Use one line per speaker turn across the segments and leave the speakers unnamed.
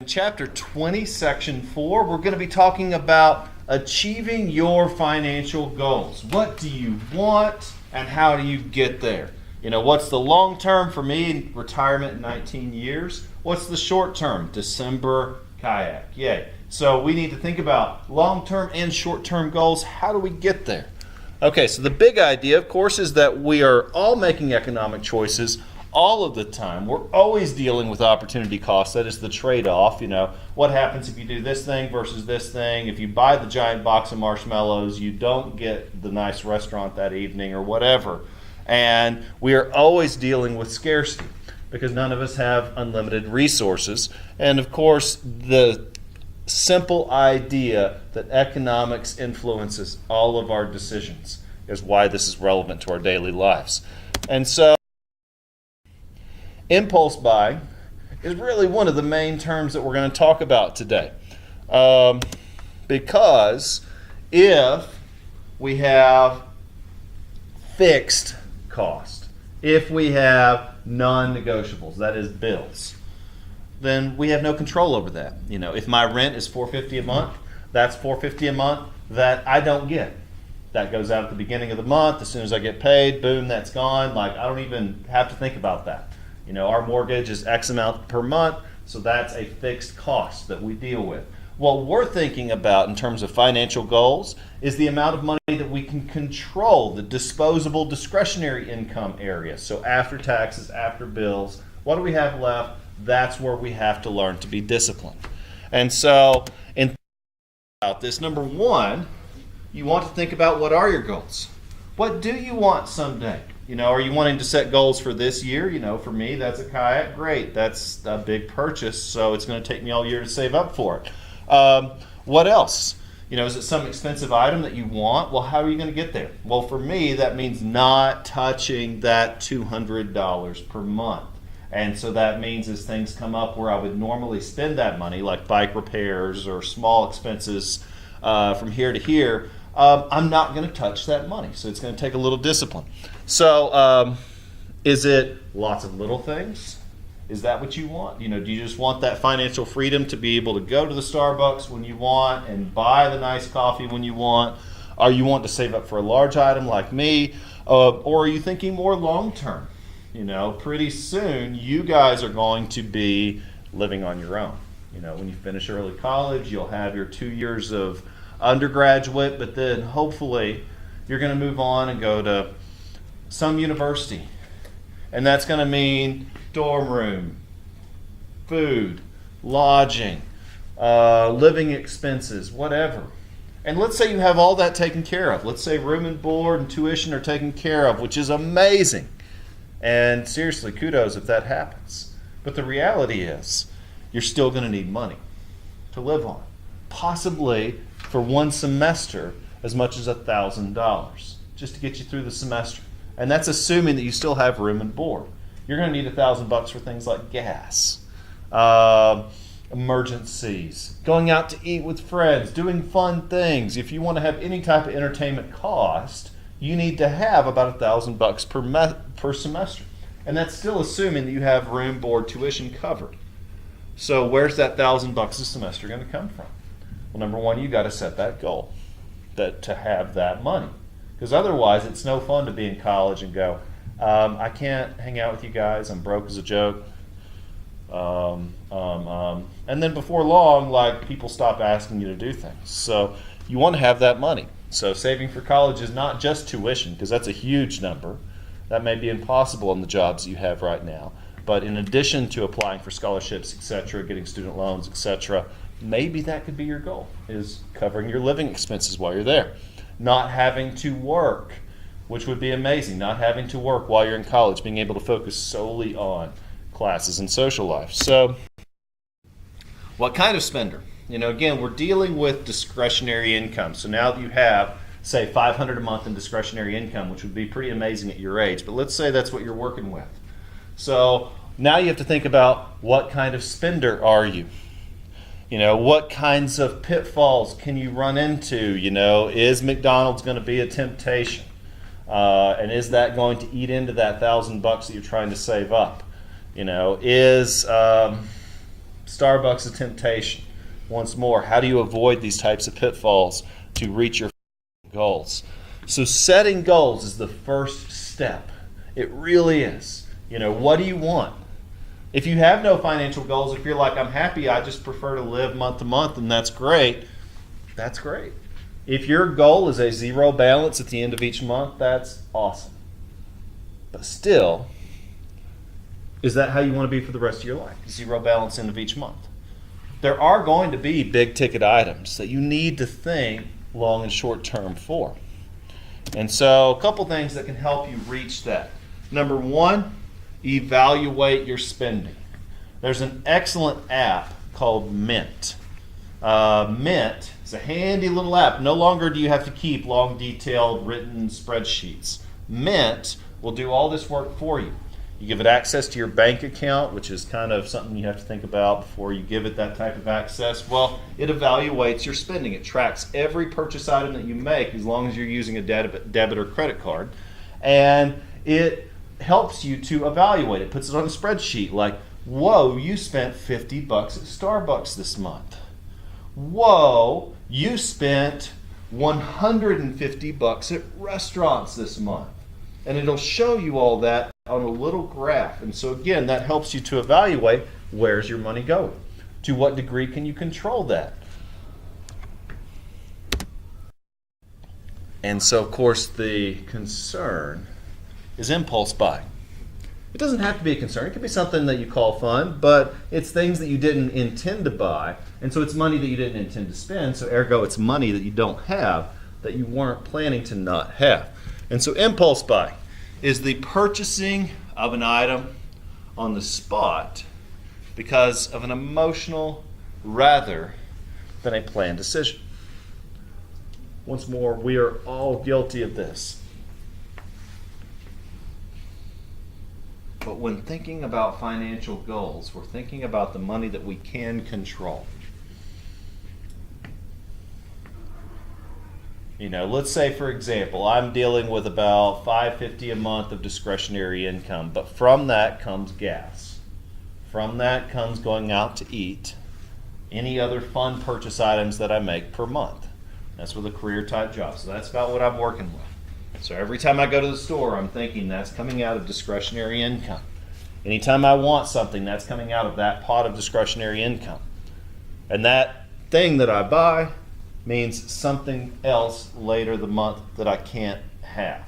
In Chapter 20, Section 4, we're going to be talking about achieving your financial goals. What do you want and how do you get there? You know, what's the long term for me? Retirement in 19 years. What's the short term? December kayak. Yay. So we need to think about long term and short term goals. How do we get there? Okay, so the big idea, of course, is that we are all making economic choices all of the time. We're always dealing with opportunity costs. That is the trade-off. You know, what happens if you do this thing versus this thing? If you buy the giant box of marshmallows, you don't get the nice restaurant that evening or whatever. And we are always dealing with scarcity because none of us have unlimited resources. And of course, the simple idea that economics influences all of our decisions is why this is relevant to our daily lives. And so impulse buying is really one of the main terms that we're going to talk about today. Because if we have fixed cost, if we have non-negotiables, that is bills, then we have no control over that. You know, if my rent is $450 a month, that's $450 a month that I don't get. That goes out at the beginning of the month. As soon as I get paid, boom, that's gone. Like, I don't even have to think about that. You know, our mortgage is X amount per month, so that's a fixed cost that we deal with. What we're thinking about in terms of financial goals is the amount of money that we can control, the disposable discretionary income area. So after taxes, after bills, what do we have left? That's where we have to learn to be disciplined. And so in thinking about this, number one, you want to think about what are your goals? What do you want someday? You know, are you wanting to set goals for this year? You know, for me, that's a kayak. Great. That's a big purchase, so it's going to take me all year to save up for it. What else? You know, is it some expensive item that you want? Well, how are you going to get there? Well, for me, that means not touching that $200 per month. And so that means as things come up where I would normally spend that money, like bike repairs or small expenses from here to here, I'm not going to touch that money. So it's going to take a little discipline. So is it lots of little things? Is that what you want? You know, do you just want that financial freedom to be able to go to the Starbucks when you want and buy the nice coffee when you want? Or you want to save up for a large item like me? Or are you thinking more long term? You know, pretty soon you guys are going to be living on your own. You know, when you finish early college, you'll have your 2 years of undergraduate, but then hopefully you're going to move on and go to some university. And that's going to mean dorm room, food, lodging, living expenses, whatever. And let's say you have all that taken care of. Let's say room and board and tuition are taken care of, which is amazing. And seriously, kudos if that happens. But the reality is, you're still going to need money to live on. Possibly for one semester as much as $1,000 just to get you through the semester. And that's assuming that you still have room and board. You're going to need $1,000 for things like gas, emergencies, going out to eat with friends, doing fun things. If you want to have any type of entertainment cost, you need to have about $1,000 per semester. And that's still assuming that you have room, board, tuition covered. So where's that $1,000 a semester going to come from? Well, number one, you got to set that goal to have that money. Because otherwise, it's no fun to be in college and go, I can't hang out with you guys. I'm broke as a joke. And then before long, like, people stop asking you to do things. So you want to have that money. So saving for college is not just tuition, because that's a huge number. That may be impossible in the jobs you have right now. But in addition to applying for scholarships, etc., getting student loans, etc., maybe that could be your goal, is covering your living expenses while you're there. Not having to work, which would be amazing. Not having to work while you're in college, being able to focus solely on classes and social life. So, what kind of spender? You know, again, we're dealing with discretionary income. So now that you have, say, $500 a month in discretionary income, which would be pretty amazing at your age, but let's say that's what you're working with. So now you have to think about what kind of spender are you? You know, what kinds of pitfalls can you run into? You know, is McDonald's going to be a temptation? And is that going to eat into that $1,000 that you're trying to save up? You know, is Starbucks a temptation. Once more, how do you avoid these types of pitfalls to reach your goals? So setting goals is the first step. It really is. What do you want? If you have no financial goals, if you're like, I'm happy, I just prefer to live month to month, and that's great. That's great. If your goal is a zero balance at the end of each month, that's awesome. But still, is that how you want to be for the rest of your life? Zero balance end of each month. There are going to be big ticket items that you need to think long and short term for. And so a couple things that can help you reach that. Number one, evaluate your spending. There's an excellent app called Mint. Mint is a handy little app. No longer do you have to keep long, detailed, written spreadsheets. Mint will do all this work for you. You give it access to your bank account, which is kind of something you have to think about before you give it that type of access. Well, it evaluates your spending. It tracks every purchase item that you make as long as you're using a debit or credit card. And it helps you to evaluate it. Puts it on a spreadsheet like, whoa, you spent $50 at Starbucks this month. Whoa, you spent $150 at restaurants this month. And it'll show you all that on a little graph. And so again, that helps you to evaluate where's your money going. To what degree can you control that? And so of course the concern is impulse buying. It doesn't have to be a concern. It could be something that you call fun, but it's things that you didn't intend to buy. And so it's money that you didn't intend to spend. So ergo, it's money that you don't have that you weren't planning to not have. And so impulse buying is the purchasing of an item on the spot because of an emotional rather than a planned decision. Once more, we are all guilty of this. But when thinking about financial goals, we're thinking about the money that we can control. Let's say, for example, I'm dealing with about $550 a month of discretionary income, but from that comes gas. From that comes going out to eat, any other fun purchase items that I make per month. That's with a career type job. So that's about what I'm working with. So every time I go to the store, I'm thinking that's coming out of discretionary income. Anytime I want something, that's coming out of that pot of discretionary income. And that thing that I buy means something else later the month that I can't have.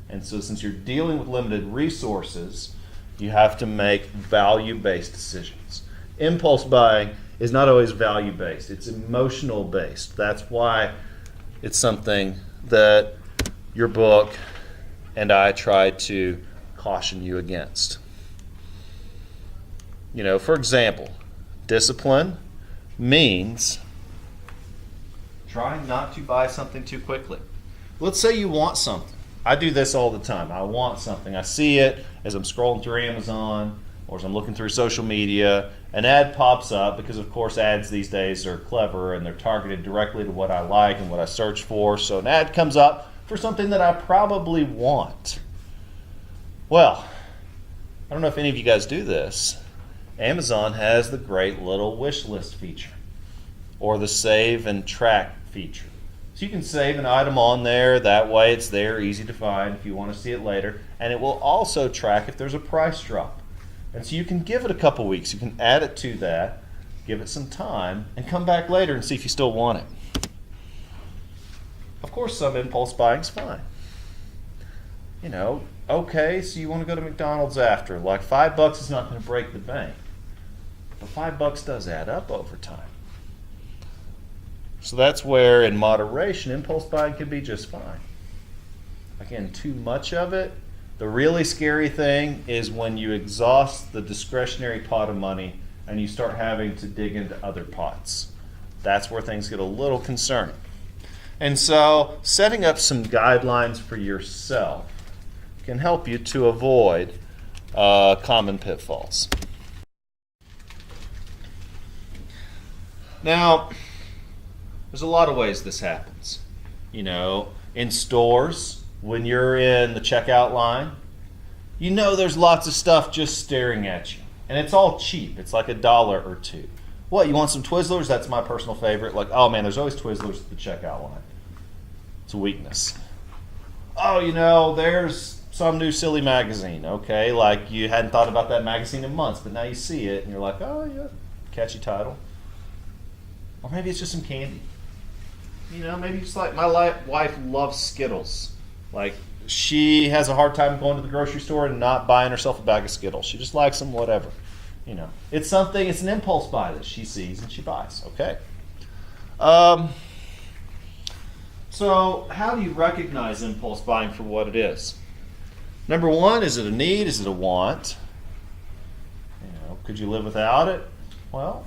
And so since you're dealing with limited resources, you have to make value-based decisions. Impulse buying is not always value-based. It's emotional-based. That's why it's something that your book and I try to caution you against. For example, discipline means trying not to buy something too quickly. Let's say you want something. I do this all the time. I want something. I see it as I'm scrolling through Amazon or as I'm looking through social media. An ad pops up because, of course, ads these days are clever and they're targeted directly to what I like and what I search for. So an ad comes up for something that I probably want. Well, I don't know if any of you guys do this. Amazon has the great little wish list feature or the save and track feature. So you can save an item on there. That way it's there, easy to find if you want to see it later. And it will also track if there's a price drop. And so you can give it a couple weeks. You can add it to that, give it some time, and come back later and see if you still want it. Of course, some impulse buying's fine. Okay, so you want to go to McDonald's after. Like $5 is not going to break the bank. But $5 does add up over time. So that's where, in moderation, impulse buying can be just fine. Again, too much of it. The really scary thing is when you exhaust the discretionary pot of money and you start having to dig into other pots. That's where things get a little concerning. And so setting up some guidelines for yourself can help you to avoid common pitfalls. Now, there's a lot of ways this happens. In stores, when you're in the checkout line, there's lots of stuff just staring at you. And it's all cheap. It's like $1 or $2. What, you want some Twizzlers? That's my personal favorite. Like, oh man, there's always Twizzlers at the checkout line. It's a weakness. Oh, there's some new silly magazine. Okay, like you hadn't thought about that magazine in months, but now you see it and you're like, oh yeah, catchy title. Or maybe it's just some candy. Maybe just like my wife loves Skittles. Like she has a hard time going to the grocery store and not buying herself a bag of Skittles. She just likes them, whatever. It's an impulse buy that she sees and she buys. Okay. So how do you recognize impulse buying for what it is? Number one, is it a need? Is it a want? Could you live without it? Well,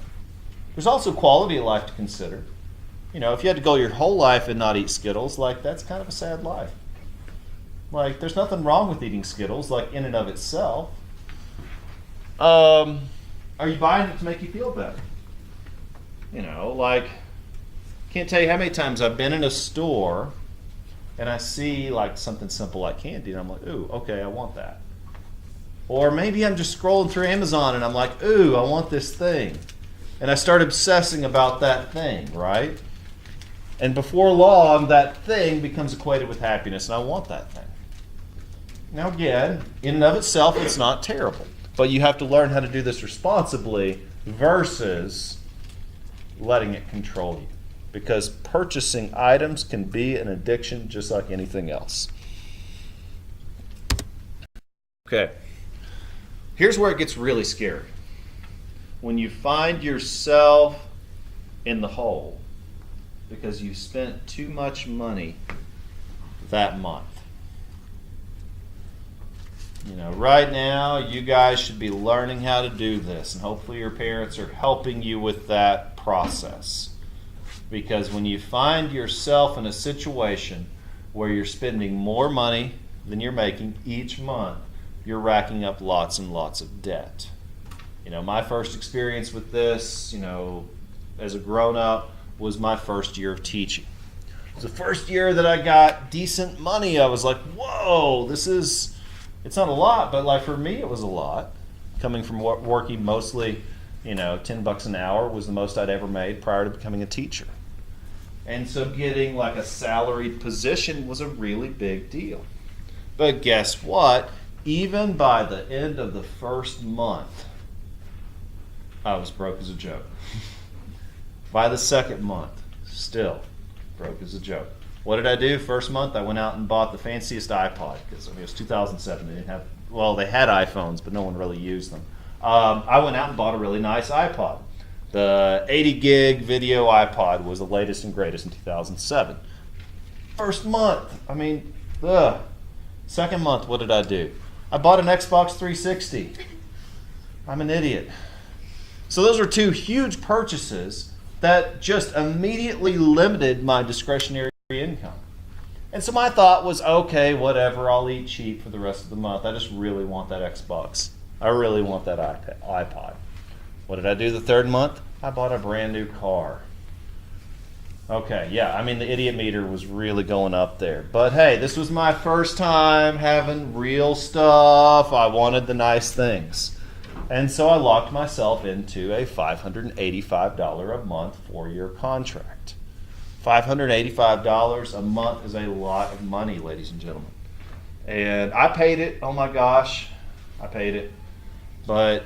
there's also quality of life to consider. If you had to go your whole life and not eat Skittles, like that's kind of a sad life. Like there's nothing wrong with eating Skittles, like in and of itself. Are you buying it to make you feel better? Can't tell you how many times I've been in a store and I see like something simple like candy and I'm like, ooh, okay, I want that. Or maybe I'm just scrolling through Amazon and I'm like, ooh, I want this thing. And I start obsessing about that thing, right? And before long, that thing becomes equated with happiness and I want that thing. Now again, in and of itself, it's not terrible. But you have to learn how to do this responsibly versus letting it control you. Because purchasing items can be an addiction just like anything else. Okay. Here's where it gets really scary. When you find yourself in the hole because you spent too much money that month. Right now, you guys should be learning how to do this, and hopefully your parents are helping you with that process. Because when you find yourself in a situation where you're spending more money than you're making each month, you're racking up lots and lots of debt. My first experience with this, as a grown-up, was my first year of teaching. It was the first year that I got decent money. I was like, whoa, it's not a lot, but like for me it was a lot. Coming from working mostly, $10 an hour was the most I'd ever made prior to becoming a teacher. And so getting like a salaried position was a really big deal. But guess what? Even by the end of the first month, I was broke as a joke. By the second month, still broke as a joke. What did I do? First month, I went out and bought the fanciest iPod because it was 2007. They had iPhones, but no one really used them. I went out and bought a really nice iPod. The 80 gig video iPod was the latest and greatest in 2007. First month, Second month, what did I do? I bought an Xbox 360. I'm an idiot. So those are two huge purchases that just immediately limited my discretionary income. And so my thought was, okay, whatever, I'll eat cheap for the rest of the month. I just really want that Xbox. I really want that iPod. What did I do the third month? I bought a brand new car. Okay, yeah, the idiot meter was really going up there. But hey, this was my first time having real stuff. I wanted the nice things. And so I locked myself into a $585 a month 4-year contract. $585 a month is a lot of money, ladies and gentlemen. And I paid it. Oh my gosh, I paid it. But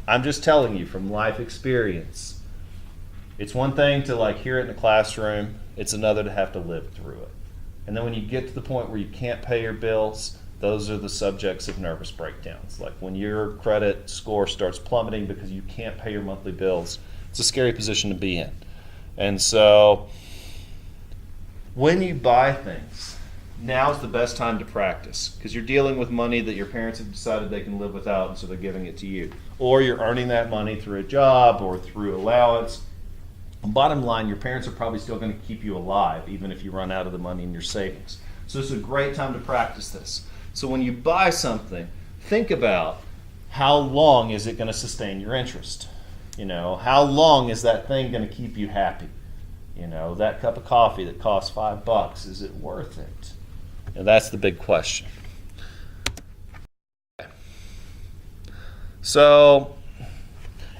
I'm just telling you from life experience. It's one thing to hear it in the classroom. It's another to have to live through it. And then when you get to the point where you can't pay your bills, those are the subjects of nervous breakdowns. Like when your credit score starts plummeting because you can't pay your monthly bills, it's a scary position to be in. And so when you buy things, now's the best time to practice because you're dealing with money that your parents have decided they can live without, and so they're giving it to you. Or you're earning that money through a job or through allowance. Bottom line, your parents are probably still going to keep you alive even if you run out of the money in your savings. So it's a great time to practice this. So when you buy something, think about how long is it going to sustain your interest? How long is that thing going to keep you happy? That cup of coffee that costs $5, is it worth it? And that's the big question. So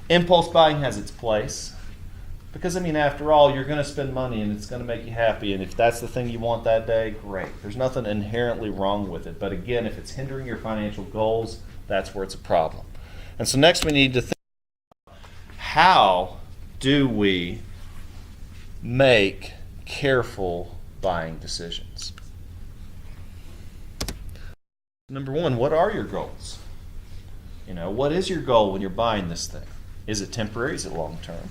Impulse buying has its place because, I mean, after all, you're going to spend money and it's going to make you happy. And if that's the thing you want that day, great. There's nothing inherently wrong with it. But again, if it's hindering your financial goals, that's where it's a problem. And so next we need to think, how do we make careful buying decisions? Number one, what are your goals? You know, what is your goal when you're buying this thing? Is it temporary? Is it long term?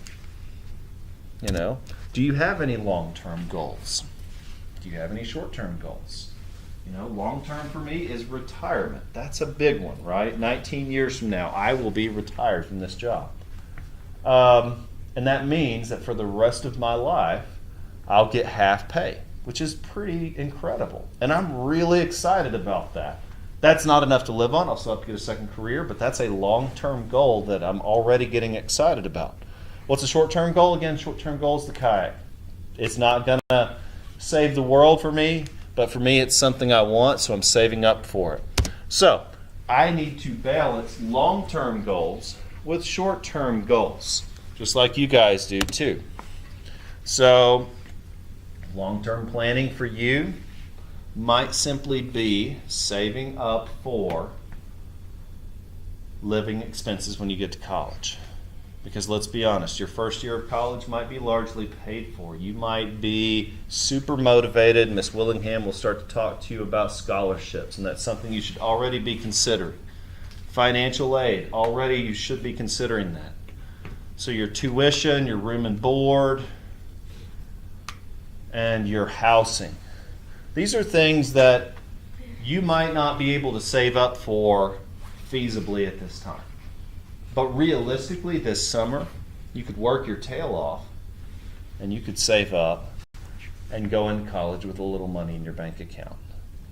You know, do you have any long-term goals? Do you have any short-term goals? You know, long-term for me is retirement. That's a big one, right? 19 years from now, I will be retired from this job. And that means that for the rest of my life, I'll get half pay, which is pretty incredible. And I'm really excited about that. That's not enough to live on. I'll still have to get a second career, but that's a long-term goal that I'm already getting excited about. What's a short-term goal? Again, short-term goal is the kayak. It's not going to save the world for me, but for me it's something I want, so I'm saving up for it. So I need to balance long-term goals with short-term goals, just like you guys do too. So long-term planning for you might simply be saving up for living expenses when you get to college. Because let's be honest, your first year of college might be largely paid for. You might be super motivated. Miss Willingham will start to talk to you about scholarships, and that's something you should already be considering. Financial aid, already you should be considering that. So your tuition, your room and board, and your housing. These are things that you might not be able to save up for feasibly at this time. But realistically, this summer, you could work your tail off and you could save up and go into college with a little money in your bank account.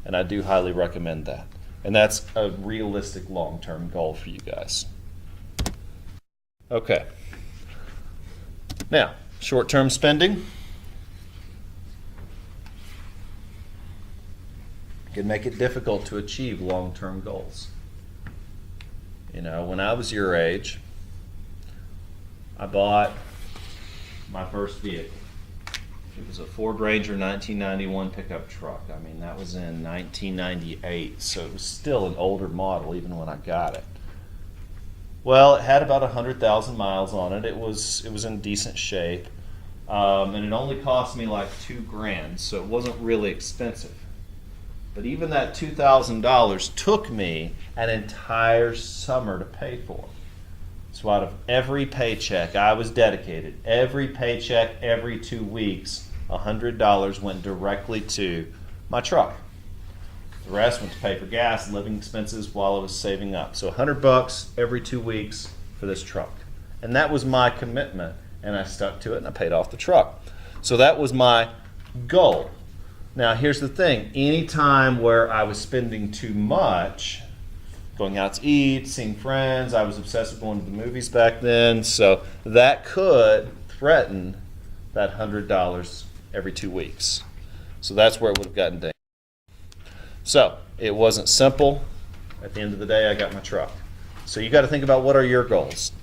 And I do highly recommend that. And that's a realistic long-term goal for you guys. Okay. Now, short-term spending can make it difficult to achieve long-term goals. You know, when I was your age, I bought my first vehicle. It was a Ford Ranger 1991 pickup truck. I mean, that was in 1998, so it was still an older model even when I got it. Well, it had about 100,000 miles on it. It was in decent shape, and it only cost me like $2,000, so it wasn't really expensive. But even that $2,000 took me an entire summer to pay for. So out of every paycheck I was dedicated, every paycheck, every 2 weeks, $100 went directly to my truck. The rest went to pay for gas and living expenses while I was saving up. So $100 every 2 weeks for this truck. And that was my commitment, and I stuck to it and I paid off the truck. So that was my goal. Now, here's the thing. Any time where I was spending too much, going out to eat, seeing friends, I was obsessed with going to the movies back then, so that could threaten that $100 every 2 weeks. So that's where it would have gotten dangerous. So it wasn't simple. At the end of the day, I got my truck. So you got to think about, what are your goals?